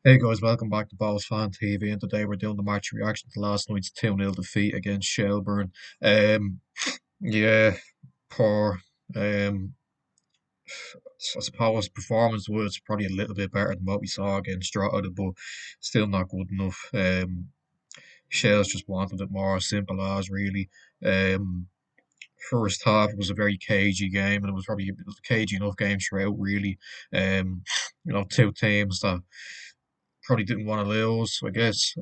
Hey guys, welcome back to Balls Fan TV, and today we're doing the match reaction to last night's 2-0 defeat against Shelbourne. Um, yeah, poor. Um, I suppose performance was probably a little bit better than what we saw against Drogheda, but still not good enough. Shells just wanted it more simple as really. Um, First half it was a very cagey game, and it was a cagey enough game throughout really. Um, two teams that probably didn't want to lose, I guess.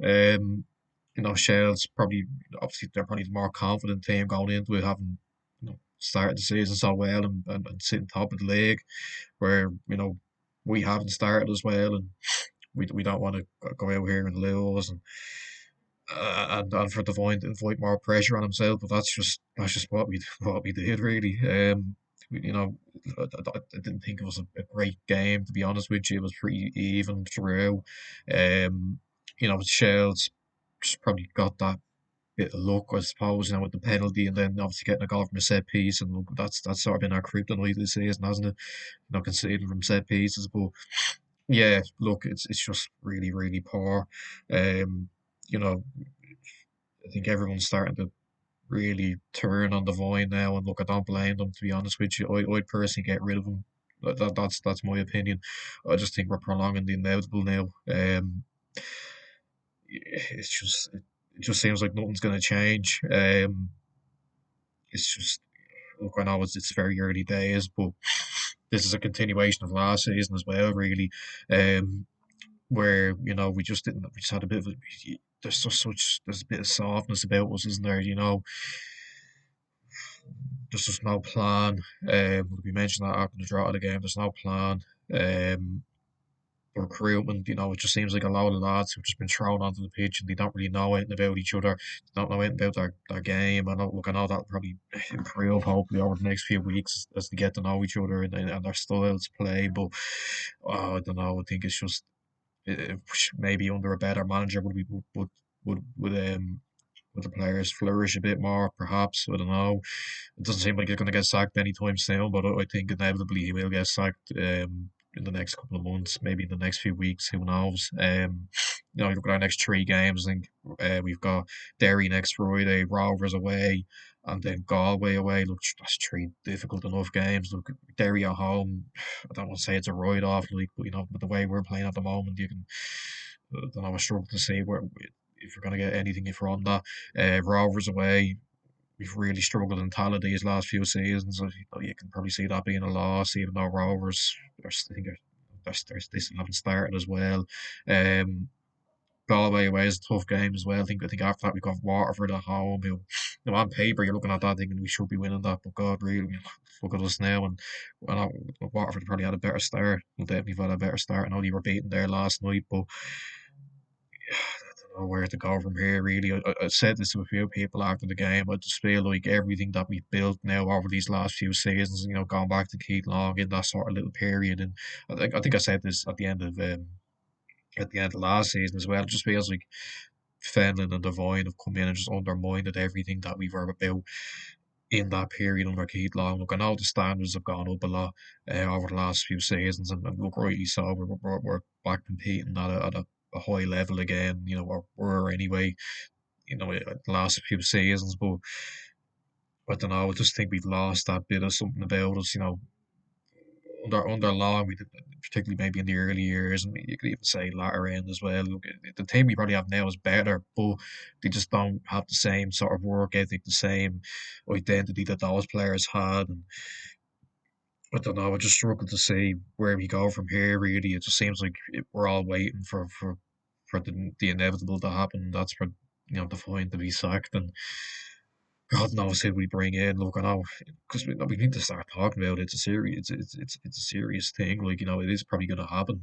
Shell's probably obviously they're probably the more confident team going into it, having started the season so well and sitting top of the league, where we haven't started as well, and we don't want to go out here and lose and for Devine to invite more pressure on himself, but that's just what we did really. You know, I didn't think it was a great game to be honest with you. It was pretty even throughout. Um, Shells just probably got that bit of luck, I suppose, with the penalty and then obviously getting a goal from a set piece, and look, that's sort of been our kryptonite this season, hasn't it? Conceding from set pieces, but yeah, look, it's just really really poor. Um, you know, I think everyone's starting to really turn on the Vine now, and look, I don't blame them to be honest with you. I'd personally get rid of him. That's my opinion. I just think we're prolonging the inevitable now. It just seems like nothing's going to change. It's just look, I know it's very early days, but this is a continuation of last season as well, really. Where we just had a bit of there's a bit of softness about us, isn't there? There's just no plan. We mentioned that after the draw of the game. There's no plan. Um, Recruitment, it just seems like a lot of lads who've just been thrown onto the pitch and they don't really know anything about each other. They don't know anything about their game. I know that'll probably improve hopefully over the next few weeks as they get to know each other and their styles of play. But I don't know. I think it's just it, maybe under a better manager would the players flourish a bit more, perhaps. I don't know. It doesn't seem like he's going to get sacked anytime soon, but I think inevitably he will get sacked in the next couple of months, maybe in the next few weeks. Who knows? You look at our next three games. I think we've got Derry next Friday, Rovers away, and then Galway away. Look, that's three difficult enough games. Look, Derry at home. I don't want to say it's a write off, like, but with the way we're playing at the moment, you can. I don't know. I struggle to see where if we're going to get anything from that. Rovers away, we've really struggled in Tala these last few seasons. You can probably see that being a loss, even though Rovers, I think they still haven't started as well. Um, Galway away is a tough game as well. I think after that we've got Waterford at home. On paper you're looking at that thinking we should be winning that, but God, really, look at us now. And Waterford probably had a better start. Well, definitely had a better start. I know they were beaten there last night, but know where to go from here, really. I said this to a few people after the game. I just feel like everything that we've built now over these last few seasons, going back to Keith Long in that sort of little period, and I think I said this at the end of last season as well. It just feels like Fenlon and Devine have come in and just undermined everything that we were about in that period under Keith Long. Look, I know the standards have gone up a lot over the last few seasons, and look, rightly so. We're back competing at a high level again. We're anyway. The last few seasons, but I don't know. I just think we've lost that bit of something about us. Under Long, we did, particularly maybe in the early years, and you could even say latter end as well. Look, the team we probably have now is better, but they just don't have the same sort of work ethic, the same identity that those players had. And I don't know. I just struggle to see where we go from here. Really, it just seems like we're all waiting for the inevitable to happen. That's for the fine to be sacked, and God knows who we bring in. Look, I know because we need to start talking about it. It's a serious, it's a serious thing. Like it is probably going to happen.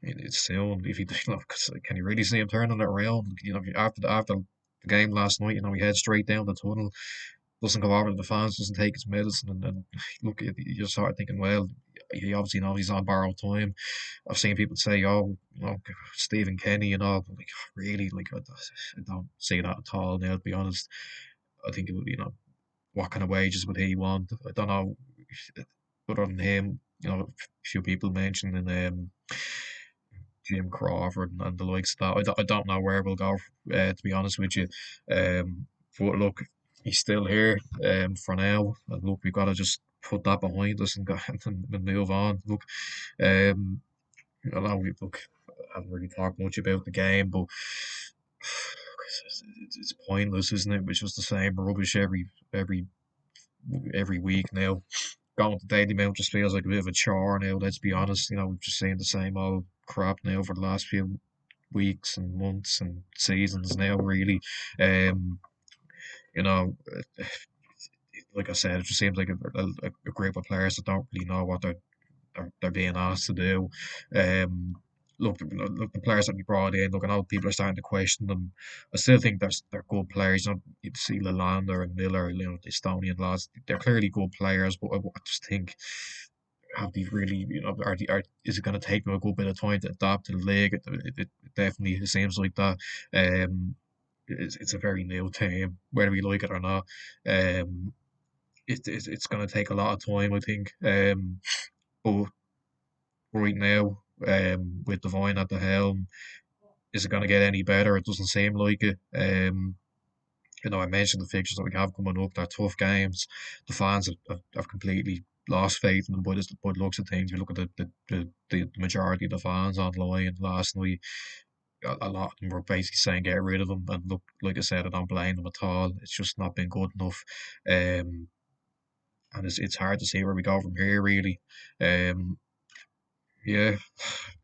It's soon. If you, 'cause can you really see him turning it around? After the game last night, he heads straight down the tunnel, doesn't go over to the fans, doesn't take his medicine, and look, you start thinking, well, he obviously knows he's on borrowed time. I've seen people say, oh, Stephen Kenny and all, but like really, like I don't see that at all now. To be honest, I think it would, what kind of wages would he want? I don't know. Other than him, a few people mentioning Jim Crawford and the likes of that. I don't know where we'll go, to be honest with you. But look, he's still here for now. And look, we've got to just put that behind us and go and move on. Look, um, I know we look. I haven't really talked much about the game, but it's pointless, isn't it? It's just the same rubbish every every week now. Going to Daily Mail just feels like a bit of a chore now. Let's be honest. We've just seen the same old crap now for the last few weeks and months and seasons now. Really, um, you know, like I said, it just seems like a group of players that don't really know what they're being asked to do. Um, look, the players that we brought in. Look, I know people are starting to question them. I still think they're good players. You see Lalanda and Miller, the Estonian lads. They're clearly good players, but I just think have they really, is it going to take them a good bit of time to adapt to the league? It definitely seems like that. Um, it's a very new team, whether we like it or not. Um, it's going to take a lot of time, I think. But right now, with Devine at the helm, is it going to get any better? It doesn't seem like it. I mentioned the fixtures that we have coming up. They're tough games. The fans have completely lost faith in them by the looks of things. You look at the majority of the fans online last night. A lot of them were basically saying get rid of them. And look, like I said, I don't blame them at all. It's just not been good enough. Um, and it's hard to see where we go from here, really. Um, yeah,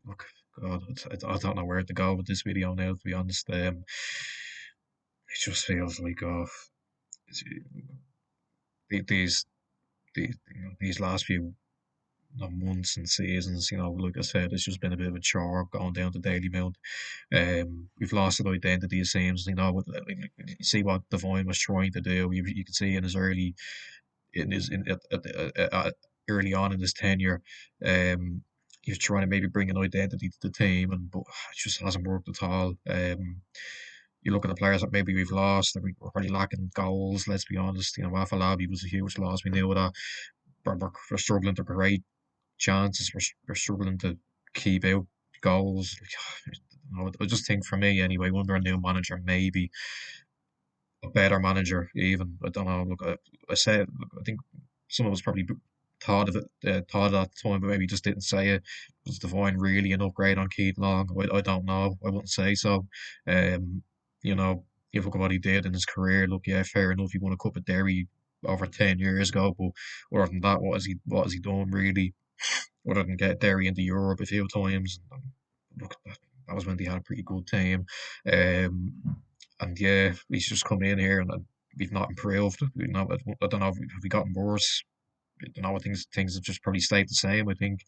look, God, I don't know where to go with this video now, to be honest. It just feels like, these these last few months and seasons, like I said, it's just been a bit of a chore going down to Daily Mount. We've lost an identity, it seems. You see what Devine was trying to do. You can see in his early, in his in early on in his tenure, um, he was trying to maybe bring an identity to the team, but it just hasn't worked at all. You look at the players that maybe we've lost, we're probably lacking goals. Let's be honest. Afalabi was a huge loss. We knew that. We're struggling to create chances. We're struggling to keep out goals. I just think for me anyway, under a new manager, maybe a better manager. Even I don't know. Look, I said, look, I think some of us probably thought of it, thought at the time, but maybe just didn't say it. Was Devine really an upgrade on Keith Long? I don't know. I wouldn't say so. Um, you know, you look at what he did in his career. Look, yeah, fair enough. He won a cup of Derry over 10 years ago, but other than that, what has he done really? Other than get Derry into Europe a few times. Look, that was when they had a pretty good team. And yeah, he's just come in here and we've not improved. I don't know if have we gotten worse. I don't know. Things have just probably stayed the same. I think.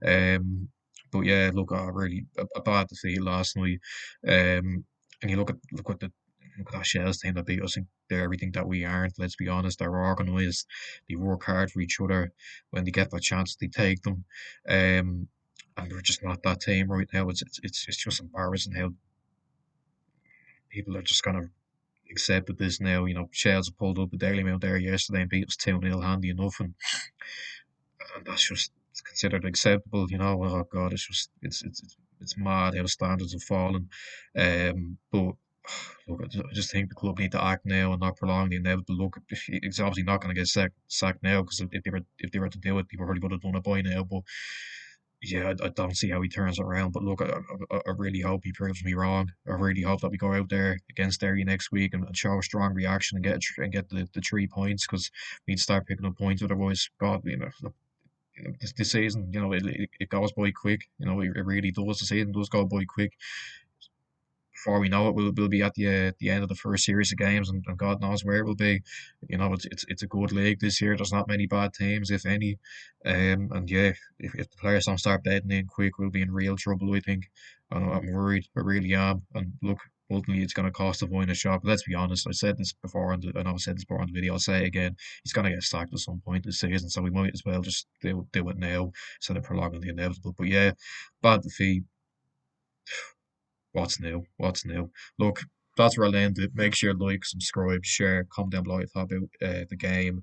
Um, but yeah, look, really a bad defeat last night. And you look at that Shells team that beat us. And they're everything that we aren't. Let's be honest. They're organised. They work hard for each other. When they get the chance, they take them. And we're just not that team right now. It's just embarrassing how people are just kind of accepted this now. Shells pulled up the Daily Mail there yesterday and beat us 2-0 handy enough, and that's just considered acceptable. Oh God, it's mad how standards have fallen. But look, I just think the club need to act now and not prolong the inevitable. Look, it's obviously not going to get sacked now because if they were to do it, they probably would have done it by now. But yeah, I don't see how he turns it around. But look, I really hope he proves me wrong. I really hope that we go out there against Derry next week and show a strong reaction and get the 3 points because we need to start picking up points. Otherwise, God, look, this season, it goes by quick. It really does. The season does go by quick. Before we know it, we'll be at the end of the first series of games, and God knows where it will be. It's a good league this year. There's not many bad teams, if any. And yeah, if the players don't start bedding in quick, we'll be in real trouble. I think. I'm worried. I really am. And look, ultimately, it's going to cost the point a shot. But let's be honest. I said this before, I know I said this before on the video. I'll say it again. He's going to get sacked at some point this season, so we might as well just do it now instead of prolonging the inevitable. But yeah, bad defeat. What's new? What's new? Look, that's where I'll end it. Make sure to like, subscribe, share, comment down below your thought about the game.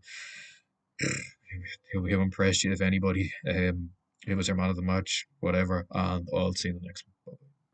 Who impressed you, if anybody? Who was your man of the match? Whatever. And I'll see you in the next one.